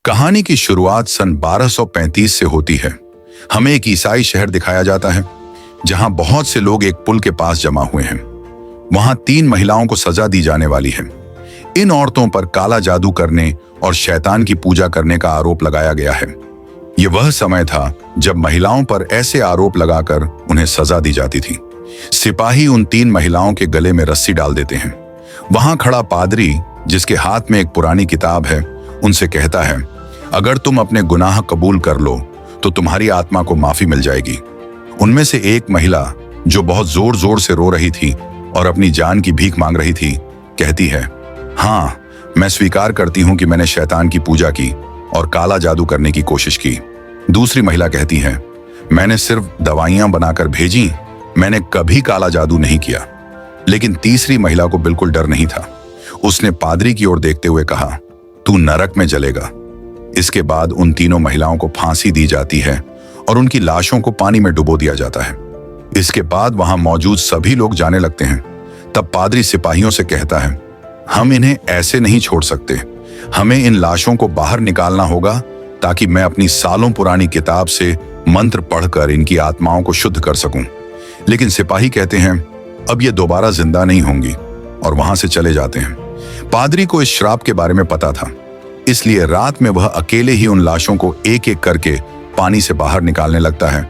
कहानी की शुरुआत सन 1235 से होती है। हमें एक ईसाई शहर दिखाया जाता है जहां बहुत से लोग एक पुल के पास जमा हुए हैं। वहां 3 महिलाओं को सजा दी जाने वाली है। इन औरतों पर काला जादू करने और शैतान की पूजा करने का आरोप लगाया गया है। यह वह समय था जब महिलाओं पर ऐसे आरोप लगाकर उन्हें सजा दी जाती थी। सिपाही उन 3 महिलाओं के गले में रस्सी डाल देते हैं। वहां खड़ा पादरी, जिसके हाथ में एक पुरानी किताब है, उनसे कहता है, अगर तुम अपने गुनाह कबूल कर लो तो तुम्हारी आत्मा को माफी मिल जाएगी। उनमें से एक महिला, जो बहुत जोर जोर से रो रही थी और अपनी जान की भीख मांग रही थी, कहती है, हाँ, मैं स्वीकार करती हूं कि मैंने शैतान की पूजा की और काला जादू करने की कोशिश की। दूसरी महिला कहती है, मैंने सिर्फ दवाइयां बनाकर भेजी, मैंने कभी काला जादू नहीं किया। लेकिन तीसरी महिला को बिल्कुल डर नहीं था। उसने पादरी की ओर देखते हुए कहा, तू नरक में जलेगा। इसके बाद उन तीनों महिलाओं को फांसी दी जाती है और उनकी लाशों को पानी में डुबो दिया जाता है। इसके बाद वहां मौजूद सभी लोग जाने लगते हैं। तब पादरी सिपाहियों से कहता है, हम इन्हें ऐसे नहीं छोड़ सकते, हमें इन लाशों को बाहर निकालना होगा ताकि मैं अपनी सालों पुरानी किताब से मंत्र पढ़कर इनकी आत्माओं को शुद्ध कर सकूं। लेकिन सिपाही कहते हैं, अब ये दोबारा जिंदा नहीं होंगी, और वहां से चले जाते हैं। पादरी को इस श्राप के बारे में पता था, इसलिए रात में वह अकेले ही उन लाशों को एक एक करके पानी से बाहर निकालने लगता है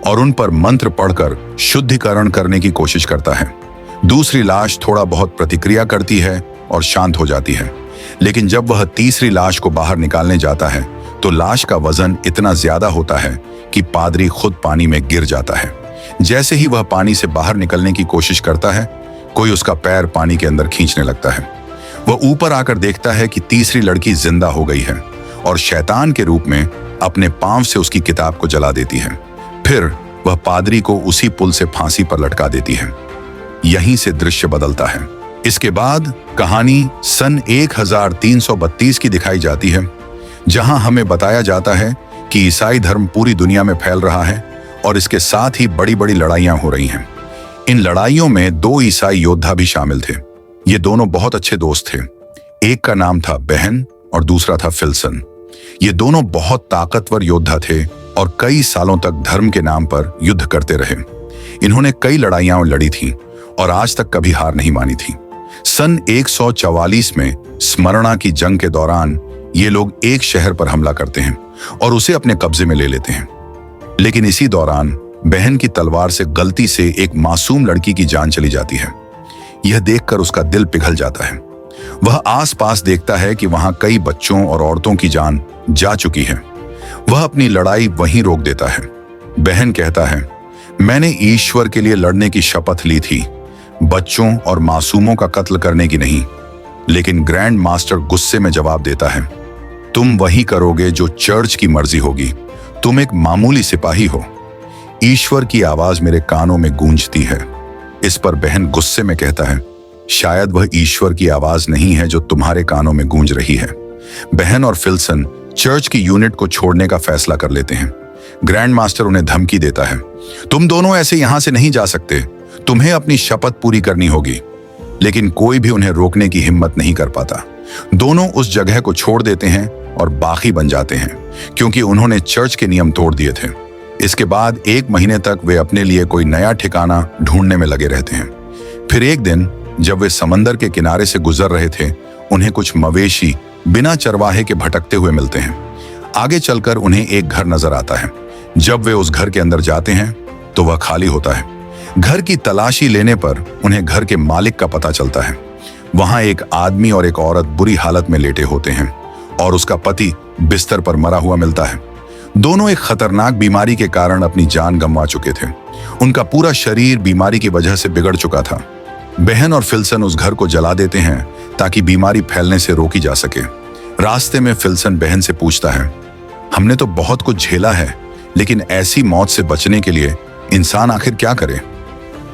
और उन पर मंत्र पढ़कर शुद्धिकरण करने की कोशिश करता है। दूसरी लाश थोड़ा बहुत प्रतिक्रिया करती है और शांत हो जाती है। लेकिन जब वह तीसरी लाश को बाहर निकालने जाता है तो लाश का वजन इतना ज्यादा होता है कि पादरी खुद पानी में गिर जाता है। जैसे ही वह पानी से बाहर निकलने की कोशिश करता है, कोई उसका पैर पानी के अंदर खींचने लगता है। वह ऊपर आकर देखता है कि तीसरी लड़की जिंदा हो गई है और शैतान के रूप में अपने पांव से उसकी किताब को जला देती है। फिर वह पादरी को उसी पुल से फांसी पर लटका देती है। यहीं से दृश्य बदलता है। इसके बाद कहानी सन 1332 की दिखाई जाती है, जहां हमें बताया जाता है कि ईसाई धर्म पूरी दुनिया में फैल रहा है और इसके साथ ही बड़ी बड़ी लड़ाइयां हो रही हैं। इन लड़ाइयों में 2 ईसाई योद्धा भी शामिल थे। ये दोनों बहुत अच्छे दोस्त थे। एक का नाम था बहन और दूसरा था फिल्सन। ये दोनों बहुत ताकतवर योद्धा थे और कई सालों तक धर्म के नाम पर युद्ध करते रहे। इन्होंने कई लड़ाइयां लड़ी थी और आज तक कभी हार नहीं मानी थी। सन 144 में स्मरणा की जंग के दौरान ये लोग एक शहर पर हमला करते हैं और उसे अपने कब्जे में ले लेते हैं। लेकिन इसी दौरान बहन की तलवार से गलती से एक मासूम लड़की की जान चली जाती है। यह देखकर उसका दिल पिघल जाता है। वह आसपास देखता है कि वहां कई बच्चों और औरतों की जान जा चुकी है। वह अपनी लड़ाई वहीं रोक देता है। बहन कहता है, मैंने ईश्वर के लिए लड़ने की शपथ ली थी, बच्चों और मासूमों का कत्ल करने की नहीं। लेकिन ग्रैंड मास्टर गुस्से में जवाब देता है, तुम वही करोगे जो चर्च की मर्जी होगी। तुम एक मामूली सिपाही हो। ईश्वर की आवाज मेरे कानों में गूंजती है। इस पर बहन गुस्से में कहता है, शायद वह ईश्वर की आवाज नहीं है जो तुम्हारे कानों में गूंज रही है। बहन और फिल्सन चर्च की यूनिट को छोड़ने का फैसला कर लेते हैं। ग्रैंड मास्टर उन्हें धमकी देता है, तुम दोनों ऐसे यहां से नहीं जा सकते, तुम्हें अपनी शपथ पूरी करनी होगी। लेकिन कोई भी उन्हें रोकने की हिम्मत नहीं कर पाता। दोनों उस जगह को छोड़ देते हैं और बागी बन जाते हैं, क्योंकि उन्होंने चर्च के नियम तोड़ दिए थे। इसके बाद 1 महीने तक वे अपने लिए कोई नया ठिकाना ढूंढने में लगे रहते हैं। फिर एक दिन जब वे समंदर के किनारे से गुजर रहे थे, उन्हें कुछ मवेशी बिना चरवाहे के भटकते हुए मिलते हैं। आगे चलकर उन्हें एक घर नजर आता है। जब वे उस घर के अंदर जाते हैं तो वह खाली होता है। घर की तलाशी लेने पर उन्हें घर के मालिक का पता चलता है। वहां एक आदमी और एक औरत बुरी हालत में लेटे होते हैं और उसका पति बिस्तर पर मरा हुआ मिलता है। दोनों एक खतरनाक बीमारी के कारण अपनी जान गंवा चुके थे। उनका पूरा शरीर बीमारी की वजह से बिगड़ चुका था। बहन और फिल्सन उस घर को जला देते हैं ताकि बीमारी फैलने से रोकी जा सके। रास्ते में फिल्सन बहन से पूछता है, हमने तो बहुत कुछ झेला है, लेकिन ऐसी मौत से बचने के लिए इंसान आखिर क्या करे।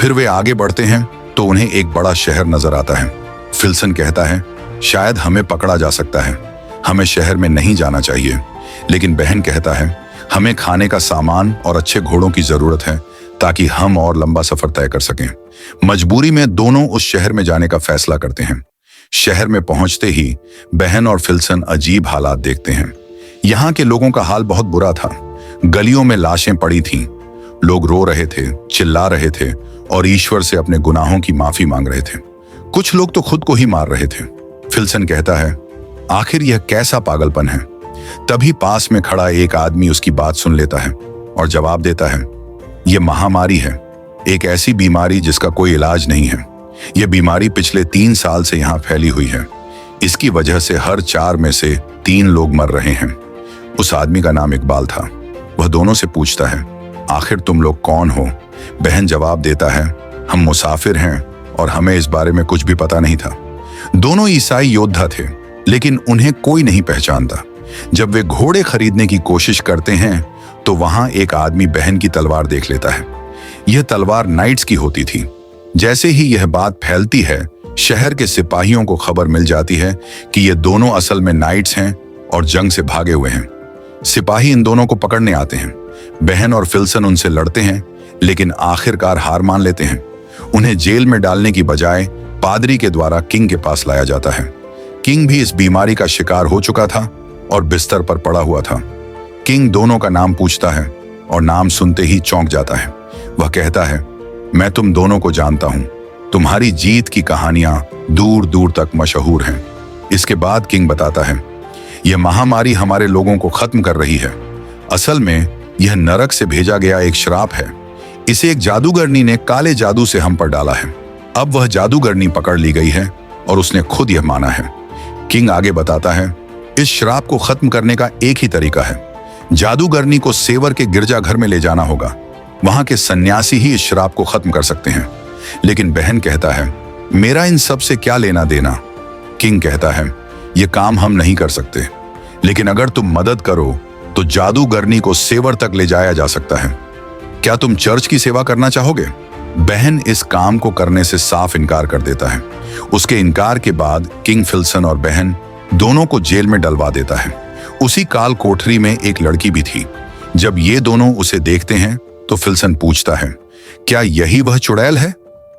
फिर वे आगे बढ़ते हैं तो उन्हें एक बड़ा शहर नजर आता है। फिल्सन कहता है, शायद हमें पकड़ा जा सकता है, हमें शहर में नहीं जाना चाहिए। लेकिन बहन कहता है, हमें खाने का सामान और अच्छे घोड़ों की जरूरत है ताकि हम और लंबा सफर तय कर सकें। मजबूरी में दोनों उस शहर में जाने का फैसला करते हैं। शहर में पहुंचते ही बहन और फिल्सन अजीब हालात देखते हैं। यहाँ के लोगों का हाल बहुत बुरा था। गलियों में लाशें पड़ी थीं, लोग रो रहे थे, चिल्ला रहे थे और ईश्वर से अपने गुनाहों की माफी मांग रहे थे। कुछ लोग तो खुद को ही मार रहे थे। फिल्सन कहता है, आखिर यह कैसा पागलपन है। तभी पास में खड़ा एक आदमी उसकी बात सुन लेता है और जवाब देता है, यह महामारी है, एक ऐसी बीमारी जिसका कोई इलाज नहीं है। यह बीमारी पिछले 3 साल से यहाँ फैली हुई है। इसकी वजह से हर 4 में से 3 लोग मर रहे हैं। उस आदमी का नाम इकबाल था। वह दोनों से पूछता है, आखिर तुम लोग कौन हो? बहन जवाब देता है, हम मुसाफिर हैं और हमें इस बारे में कुछ भी पता नहीं था। दोनों ईसाई योद्धा थे, लेकिन उन्हें कोई नहीं पहचानता। जब वे घोड़े खरीदने की कोशिश करते हैं तो वहां एक आदमी बहन की तलवार देख लेता है। यह तलवार नाइट्स की होती थी। जैसे ही यह बात फैलती है, शहर के सिपाहियों को खबर मिल जाती है कि ये दोनों असल में नाइट्स हैं और जंग से भागे हुए हैं। सिपाही इन दोनों को पकड़ने आते हैं। बहन और फिल्सन उनसे लड़ते हैं, लेकिन आखिरकार हार मान लेते हैं। उन्हें जेल में डालने की बजाय पादरी के द्वारा किंग के पास लाया जाता है। किंग भी इस बीमारी का शिकार हो चुका था और बिस्तर पर पड़ा हुआ था। किंग दोनों का नाम पूछता है और नाम सुनते ही चौंक जाता है। वह कहता है, मैं तुम दोनों को जानता हूं। तुम्हारी जीत की कहानियां दूर दूर तक मशहूर हैं। इसके बाद किंग बताता है, यह महामारी हमारे लोगों को खत्म कर रही है। असल में यह नरक से भेजा गया एक श्राप है। इसे एक जादूगरनी ने काले जादू से हम पर डाला है। अब वह जादूगरनी पकड़ ली गई है और उसने खुद यह माना है। किंग आगे बताता है, इस श्राप को खत्म करने का एक ही तरीका है। जादूगरनी को सेवर के गिरजाघर में ले जाना होगा। वहां के सन्यासी ही इस श्राप को खत्म कर सकते हैं। लेकिन बहन कहता है, मेरा इन सब से क्या लेना देना? किंग कहता है, यह काम हम नहीं कर सकते, लेकिन अगर तुम मदद करो तो जादूगरनी को सेवर तक ले जाया जा सकता है। क्या तुम चर्च की सेवा करना चाहोगे? बहन इस काम को करने से साफ इनकार कर देता है। उसके इनकार के बाद किंग फिल्सन और बहन दोनों को जेल में डलवा देता है। उसी काल कोठरी में एक लड़की भी थी। जब ये दोनों उसे देखते हैं तो फिल्सन पूछता है, क्या यही वह चुड़ैल है?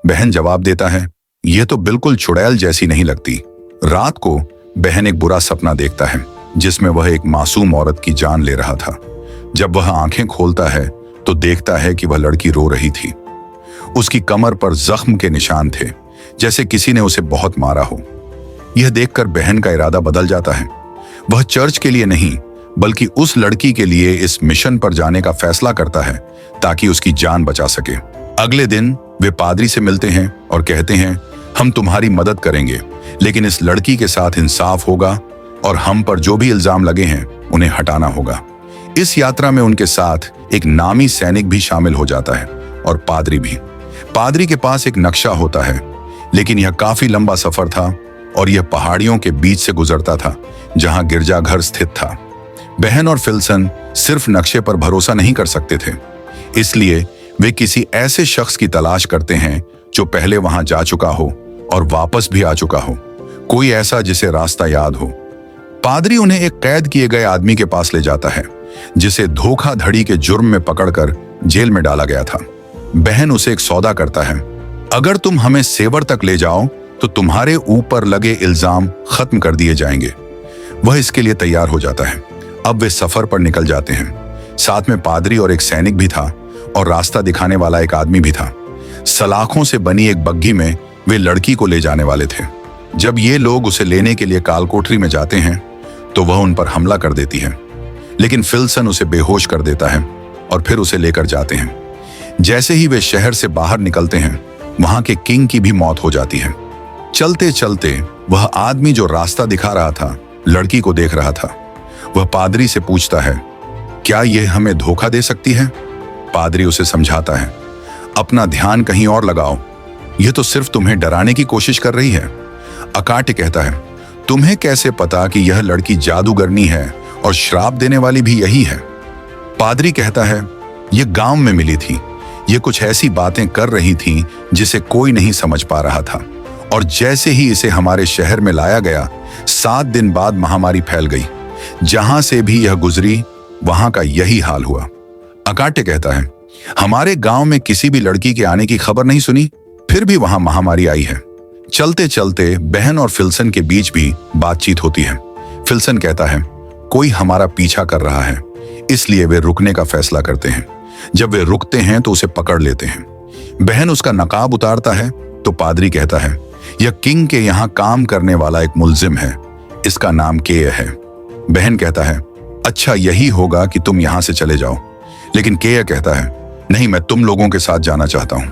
बहन जवाब देता है, यह तो बिल्कुल चुड़ैल जैसी नहीं लगती। रात को बहन एक बुरा सपना देखता है जिसमें वह एक मासूम औरत की जान ले रहा था। जब वह आंखें खोलता है तो देखता है कि वह लड़की रो रही थी। उसकी कमर पर जख्म के निशान थे, जैसे किसी ने उसे बहुत मारा हो। यह देखकर बहन का इरादा बदल जाता है। वह चर्च के लिए नहीं, बल्कि उस लड़की के लिए इस मिशन पर जाने का फैसला करता है ताकि उसकी जान बचा सके। अगले दिन वे पादरी से मिलते हैं और कहते हैं, हम तुम्हारी मदद करेंगे, लेकिन इस लड़की के साथ इंसाफ होगा और हम पर जो भी इल्जाम लगे हैं उन्हें हटाना होगा। इस यात्रा में उनके साथ एक नामी सैनिक भी शामिल हो जाता है और पादरी भी। पादरी के पास एक नक्शा होता है, लेकिन यह काफी लंबा सफर था और यह पहाड़ियों के बीच से गुजरता था जहां गिरजाघर स्थित था। बहन और फिल्सन सिर्फ नक्शे पर भरोसा नहीं कर सकते थे, इसलिए वे किसी ऐसे शख्स की तलाश करते हैं जो पहले वहां जा चुका हो और वापस भी आ चुका हो, कोई ऐसा जिसे रास्ता याद हो। पादरी उन्हें एक कैद किए गए आदमी के पास ले जाता है जिसे धोखाधड़ी के जुर्म में पकड़कर जेल में डाला गया था। बहन उसे एक सौदा करता है, अगर तुम हमें सेवर तक ले जाओ तो तुम्हारे ऊपर लगे इल्जाम खत्म कर दिए जाएंगे। वह इसके लिए तैयार हो जाता है। अब वे सफर पर निकल जाते हैं। साथ में पादरी और एक सैनिक भी था और रास्ता दिखाने वाला एक आदमी भी था। सलाखों से बनी एक बग्घी में वे लड़की को ले जाने वाले थे। जब ये लोग उसे लेने के लिए कालकोठरी में जाते हैं तो वह उन पर हमला कर देती है, लेकिन फिल्सन उसे बेहोश कर देता है और फिर उसे लेकर जाते हैं। जैसे ही वे शहर से बाहर निकलते हैं, वहां के किंग की भी मौत हो जाती है। चलते चलते वह आदमी जो रास्ता दिखा रहा था लड़की को देख रहा था। वह पादरी से पूछता है, क्या यह हमें धोखा दे सकती है? पादरी उसे समझाता है, अपना ध्यान कहीं और लगाओ, यह तो सिर्फ तुम्हें डराने की कोशिश कर रही है। अकाटे कहता है, तुम्हें कैसे पता कि यह लड़की जादूगरनी है और श्राप देने वाली भी यही है? पादरी कहता है, यह गांव में मिली थी, यह कुछ ऐसी बातें कर रही थी जिसे कोई नहीं समझ पा रहा था, और जैसे ही इसे हमारे शहर में लाया गया 7 दिन बाद महामारी फैल गई। जहां से भी यह गुजरी वहां का यही हाल हुआ। अकाटे कहता है, हमारे गांव में किसी भी लड़की के आने की खबर नहीं सुनी, फिर भी वहां महामारी आई है। चलते चलते बहन और फिल्सन के बीच भी बातचीत होती है। फिल्सन कहता है, कोई हमारा पीछा कर रहा है, इसलिए वे रुकने का फैसला करते हैं। जब वे रुकते हैं तो उसे पकड़ लेते हैं। बहन उसका नकाब उतारता है तो पादरी कहता है, यह किंग के यहाँ काम करने वाला एक मुल्जिम है, इसका नाम केय है। बहन कहता है, अच्छा यही होगा कि तुम यहाँ से चले जाओ। लेकिन केय कहता है, नहीं, मैं तुम लोगों के साथ जाना चाहता हूँ,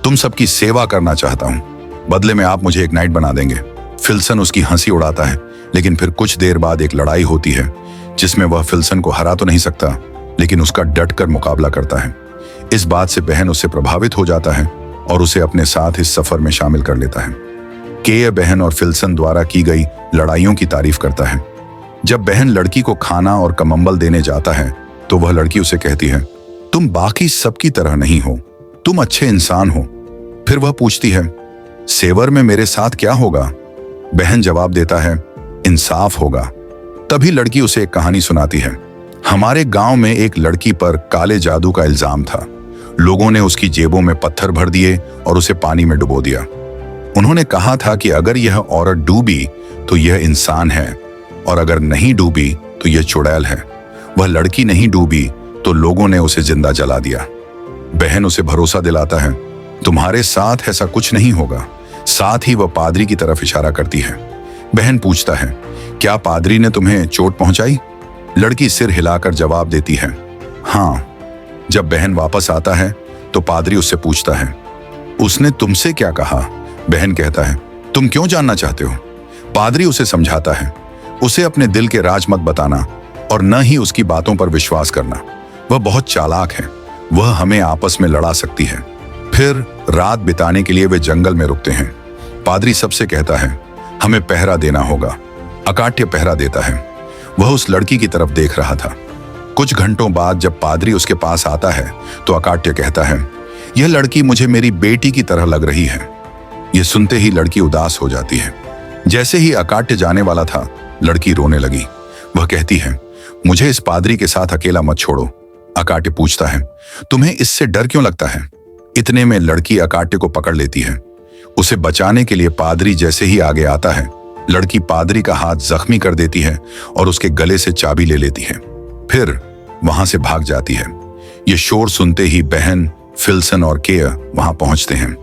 तुम सबकी सेवा करना चाहता हूँ, बदले में आप मुझे एक नाइट बना देंगे। फिल्सन उसकी हंसी उड़ाता है, लेकिन फिर कुछ देर बाद एक लड़ाई होती है जिसमें वह फिल्सन को हरा तो नहीं सकता, लेकिन उसका डट कर मुकाबला करता है। इस बात से बहन उससे प्रभावित हो जाता है और उसे अपने साथ इस सफर में शामिल कर लेता है। केय बहन और फिल्सन द्वारा की गई लड़ाइयों की तारीफ करता है। जब बहन लड़की को खाना और कमंबल देने जाता है तो वह लड़की उसे कहती है, तुम बाकी सबकी तरह नहीं हो, तुम अच्छे इंसान हो। फिर वह पूछती है, सेवर में मेरे साथ क्या होगा? बहन जवाब देता है, इंसाफ होगा। तभी लड़की उसे एक कहानी सुनाती है। हमारे गांव में एक लड़की पर काले जादू का इल्जाम था। लोगों ने उसकी जेबों में पत्थर भर दिए और उसे पानी में डुबो दिया। उन्होंने कहा था कि अगर यह औरत डूबी तो यह इंसान है, और अगर नहीं डूबी तो यह चुड़ैल है। वह लड़की नहीं डूबी तो लोगों ने उसे जिंदा जला दिया। बहन उसे भरोसा दिलाता है, तुम्हारे साथ ऐसा कुछ नहीं होगा। साथ ही वह पादरी की तरफ इशारा करती है। बहन पूछता है, क्या पादरी ने तुम्हें चोट पहुंचाई? लड़की सिर हिलाकर जवाब देती है, हाँ। जब बहन वापस आता है तो पादरी उससे पूछता है, उसने तुमसे क्या कहा? बहन कहता है, तुम क्यों जानना चाहते हो? पादरी उसे समझाता है, उसे अपने दिल के राज मत बताना और न ही उसकी बातों पर विश्वास करना। वह बहुत चालाक है, वह हमें आपस में लड़ा सकती है। फिर रात बिताने के लिए वे जंगल में रुकते हैं। पादरी सबसे कहता है, हमें पहरा देना होगा। अकाट्य पहरा देता है। वह उस लड़की की तरफ देख रहा था। कुछ घंटों बाद जब पादरी उसके पास आता है तो अकाट्य कहता है, यह लड़की मुझे मेरी बेटी की तरह लग रही है। यह सुनते ही लड़की उदास हो जाती है। जैसे ही अकाट्य जाने वाला था, लड़की रोने लगी। वह कहती है, मुझे इस पादरी के साथ अकेला मत छोड़ो। अकाट्य पूछता है, तुम्हें इससे डर क्यों लगता है? इतने में लड़की अकाट्य को पकड़ लेती है। उसे बचाने के लिए पादरी जैसे ही आगे आता है, लड़की पादरी का हाथ जख्मी कर देती है और उसके गले से चाबी ले लेती है। फिर वहां से भाग जाती है। ये शोर सुनते ही बहन, फिल्सन और केय वहां पहुंचते हैं।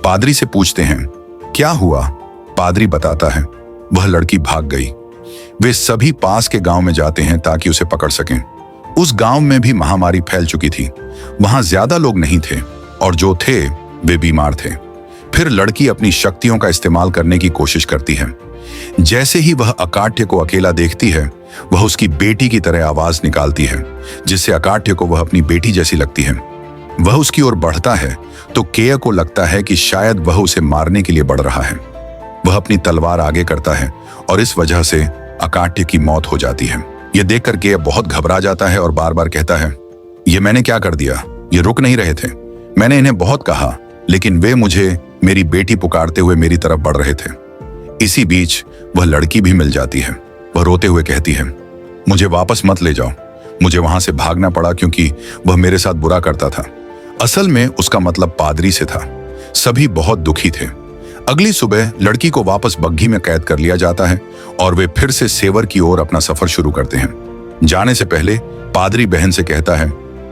पादरी से पूछते हैं, क्या हुआ? पादरी बताता है, वह लड़की भाग गई। वे सभी पास के गांव में जाते हैं ताकि उसे पकड़ सकें। उस गांव में भी महामारी फैल चुकी थी। वहां ज्यादा लोग नहीं थे और जो थे वे बीमार थे। फिर लड़की अपनी शक्तियों का इस्तेमाल करने की कोशिश करती है। जैसे ही वह अकाट्य को अकेला देखती है, वह उसकी बेटी की तरह आवाज निकालती है, जिससे अकाट्य को वह अपनी बेटी जैसी लगती है। वह उसकी ओर बढ़ता है तो केय को लगता है कि शायद वह उसे मारने के लिए बढ़ रहा है। वह अपनी तलवार आगे करता है और इस वजह से अकाट्य की मौत हो जाती है। यह देखकर केय बहुत घबरा जाता है और बार बार कहता है, यह मैंने क्या कर दिया? ये रुक नहीं रहे थे। मैंने इन्हें बहुत कहा, लेकिन वे मुझे मेरी बेटी पुकारते हुए मेरी तरफ बढ़ रहे थे। इसी बीच वह लड़की भी मिल जाती है। वह रोते हुए कहती है, मुझे वापस मत ले जाओ। मुझे वहां से भागना पड़ा क्योंकि वह मेरे साथ बुरा करता था। असल में उसका मतलब पादरी से था। सभी बहुत दुखी थे। अगली सुबह लड़की को वापस बग्घी में कैद कर लिया जाता है और वे फिर से सेवर की ओर अपना सफर शुरू करते हैं। जाने से पहले पादरी बहन से कहता है,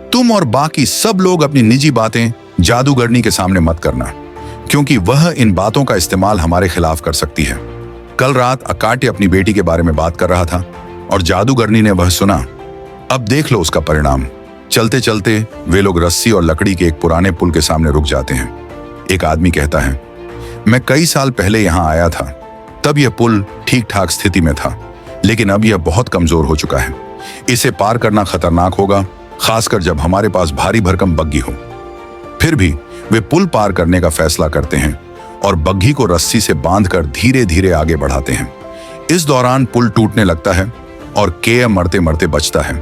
तुम और बाकी सब लोग अपनी निजी बातें जादूगरनी के सामने मत करना, क्योंकि वह इन बातों का इस्तेमाल हमारे खिलाफ कर सकती है। कल रात अकाट्य अपनी बेटी के बारे में बात कर रहा था और जादूगरनी ने वह सुना। अब देख लो उसका परिणाम। चलते चलते वे लोग रस्सी और लकड़ी के एक पुराने पुल के सामने रुक जाते हैं। एक आदमी कहता है, मैं कई साल पहले यहां आया था, तब यह पुल ठीक ठाक स्थिति में था, लेकिन अब यह बहुत कमजोर हो चुका है। इसे पार करना खतरनाक होगा, खासकर जब हमारे पास भारी भरकम बग्घी हो। फिर भी वे पुल पार करने का फैसला करते हैं और बग्घी को रस्सी से बांधकर धीरे धीरे आगे बढ़ाते हैं। इस दौरान पुल टूटने लगता है और केय मरते मरते बचता है,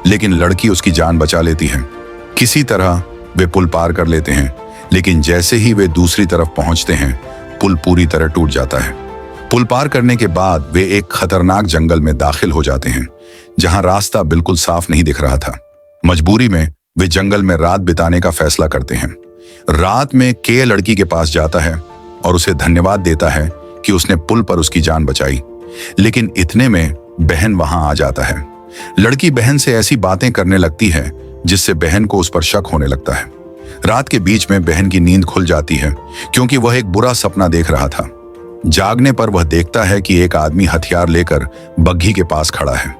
लेकिन लड़की उसकी जान बचा लेती है। किसी तरह वे पुल पार कर लेते हैं, लेकिन जैसे ही वे दूसरी तरफ पहुंचते हैं, पुल पूरी तरह टूट जाता है। पुल पार करने के बाद वे एक खतरनाक जंगल में दाखिल हो जाते हैं, जहां रास्ता बिल्कुल साफ नहीं दिख रहा था। मजबूरी में वे जंगल में रात बिताने का फैसला करते हैं। रात में केय लड़की के पास जाता है और उसे धन्यवाद देता है कि उसने पुल पर उसकी जान बचाई, लेकिन इतने में बहन वहां आ जाता है। लड़की बहन से ऐसी बातें करने लगती है जिससे बहन को उस पर शक होने लगता है। रात के बीच में बहन की नींद खुल जाती है क्योंकि वह एक बुरा सपना देख रहा था। जागने पर वह देखता है कि एक आदमी हथियार लेकर बग्घी के पास खड़ा है।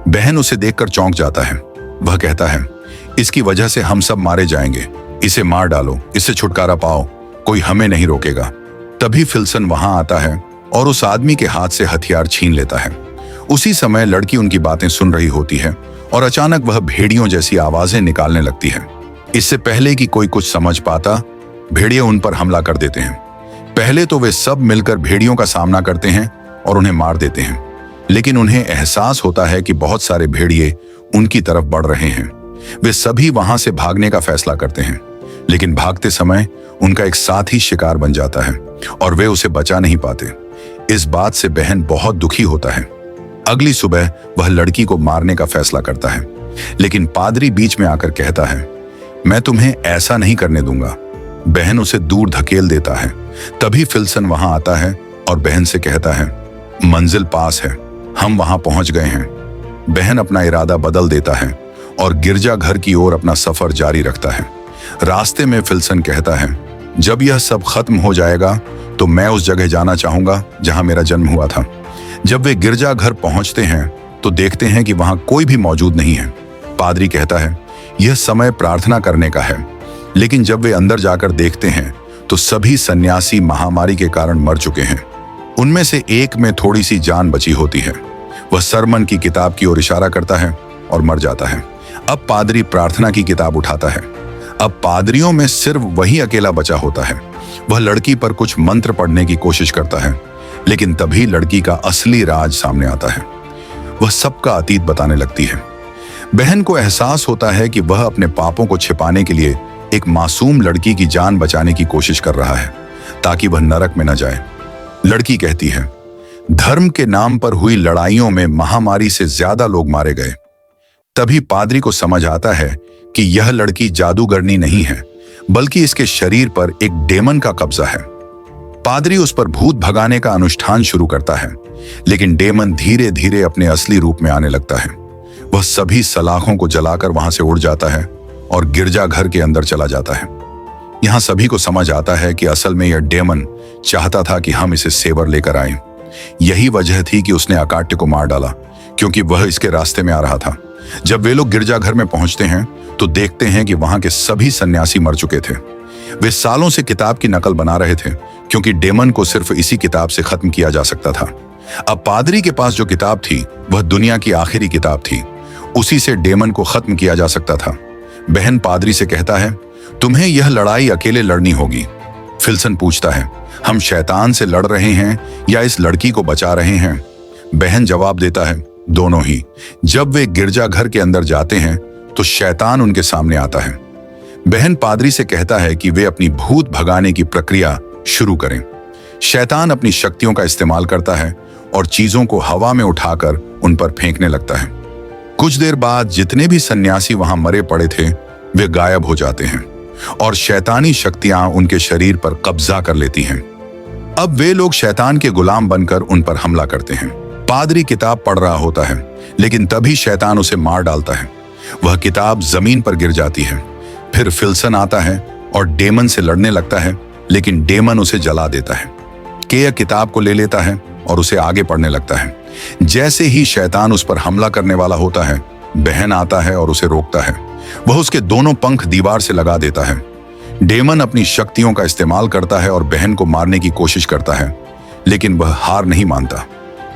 बहन उसे देखकर चौंक जाता है। वह कहता है, इसकी वजह से हम सब मारे जाएंगे, इसे मार डालो, इससे छुटकारा पाओ, कोई हमें नहीं रोकेगा। तभी फिल्सन वहां आता है और उस आदमी के हाथ से हथियार छीन लेता है। उसी समय लड़की उनकी बातें सुन रही होती है और अचानक वह भेड़ियों जैसी आवाजें निकालने लगती है। इससे पहले कि कोई कुछ समझ पाता, भेड़िए उन पर हमला कर देते हैं। पहले तो वे सब मिलकर भेड़ियों का सामना करते हैं और उन्हें मार देते हैं, लेकिन उन्हें एहसास होता है कि बहुत सारे भेड़िए उनकी तरफ बढ़ रहे हैं। वे सभी वहां से भागने का फैसला करते हैं, लेकिन भागते समय उनका एक साथी शिकार बन जाता है और वे उसे बचा नहीं पाते। इस बात से बहन बहुत दुखी होता है। अगली सुबह वह लड़की को मारने का फैसला करता है, लेकिन पादरी बीच में आकर कहता है, मैं तुम्हें ऐसा नहीं करने दूंगा। बहन उसे दूर धकेल देता है। तभी फिल्सन वहां आता है और बहन से कहता है, मंजिल पास है, हम वहां पहुंच गए हैं। बहन अपना इरादा बदल देता है और गिरजाघर की ओर अपना सफर जारी रखता है। रास्ते में फिल्सन कहता है, जब यह सब खत्म हो जाएगा तो मैं उस जगह जाना चाहूंगा जहां मेरा जन्म हुआ था। जब वे गिरजाघर पहुंचते हैं तो देखते हैं कि वहां कोई भी मौजूद नहीं है। पादरी कहता है, यह समय प्रार्थना करने का है, लेकिन जब वे अंदर जाकर देखते हैं तो सभी सन्यासी महामारी के कारण मर चुके हैं। उनमें से एक में थोड़ी सी जान बची होती है। वह सरमन की किताब की ओर इशारा करता है और मर जाता है। अब पादरी प्रार्थना की किताब उठाता है। अब पादरियों में सिर्फ वही अकेला बचा होता है। वह लड़की पर कुछ मंत्र पढ़ने की कोशिश करता है, लेकिन तभी लड़की का असली राज सामने आता है। वह सबका अतीत बताने लगती है। बहन को एहसास होता है कि वह अपने पापों को छिपाने के लिए एक मासूम लड़की की जान बचाने की कोशिश कर रहा है ताकि वह नरक में न जाए। लड़की कहती है, धर्म के नाम पर हुई लड़ाइयों में महामारी से ज्यादा लोग मारे गए। तभी पादरी को समझ आता है कि यह लड़की जादूगरनी नहीं है, बल्कि इसके शरीर पर एक डेमन का कब्जा है। पादरी उस पर भूत भगाने का अनुष्ठान शुरू करता है, लेकिन डेमन धीरे धीरे अपने असली रूप में आने लगता है। वह सभी सलाखों को जलाकर वहां से उड़ जाता है और गिरजाघर के अंदर चला जाता है। यहां सभी को समझ आता है कि असल में यह डेमन चाहता था कि हम इसे सेवर लेकर आएं। यही वजह थी कि उसने अकाट्य को मार डाला, क्योंकि वह इसके रास्ते में आ रहा था। जब वे लोग गिरजाघर में पहुंचते हैं तो देखते हैं कि वहां के सभी सन्यासी मर चुके थे। वे सालों से किताब की नकल बना रहे थे, क्योंकि डेमन को सिर्फ इसी किताब से खत्म किया जा सकता था। अब पादरी के पास जो किताब थी वह दुनिया की आखिरी किताब थी। उसी से डेमन को खत्म किया जा सकता था। बहन पादरी से कहता है, तुम्हें यह लड़ाई अकेले लड़नी होगी। फिल्सन पूछता है, हम शैतान से लड़ रहे हैं या इस लड़की को बचा रहे हैं? बहन जवाब देता है, दोनों ही। जब वे गिरजाघर के अंदर जाते हैं तो शैतान उनके सामने आता है। बहन पादरी से कहता है कि वे अपनी भूत भगाने की प्रक्रिया शुरू करें। शैतान अपनी शक्तियों का इस्तेमाल करता है और चीजों को हवा में उठाकर उन पर फेंकने लगता है। कुछ देर बाद जितने भी सन्यासी वहां मरे पड़े थे वे गायब हो जाते हैं और शैतानी शक्तियां उनके शरीर पर कब्जा कर लेती हैं। अब वे लोग शैतान के गुलाम बनकर उन पर हमला करते हैं। पादरी किताब पढ़ रहा होता है, लेकिन तभी शैतान उसे मार डालता है। वह किताब जमीन पर गिर जाती है। फिर फिल्सन आता है और डेमन से लड़ने लगता है, लेकिन डेमन उसे जला देता है। केय किताब को ले लेता है और उसे आगे पढ़ने लगता है। जैसे ही शैतान उस पर हमला करने वाला होता है, बहन आता है और उसे रोकता है। वह उसके दोनों पंख दीवार से लगा देता है। डेमन अपनी शक्तियों का इस्तेमाल करता है और बहन को मारने की कोशिश करता है, लेकिन वह हार नहीं मानता।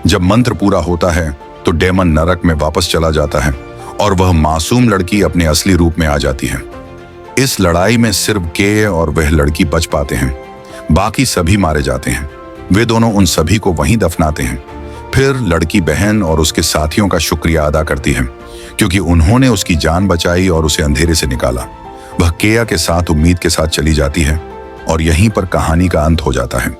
जब मंत्र पूरा होता है तो डेमन नरक में वापस चला जाता है और वह मासूम लड़की अपने असली रूप में आ जाती है। इस लड़ाई में सिर्फ केय और वह लड़की बच पाते हैं, बाकी सभी मारे जाते हैं। वे दोनों उन सभी को वहीं दफनाते हैं। फिर लड़की बहन और उसके साथियों का शुक्रिया अदा करती है, क्योंकि उन्होंने उसकी जान बचाई और उसे अंधेरे से निकाला। वह केया के साथ उम्मीद के साथ चली जाती है और यहीं पर कहानी का अंत हो जाता है।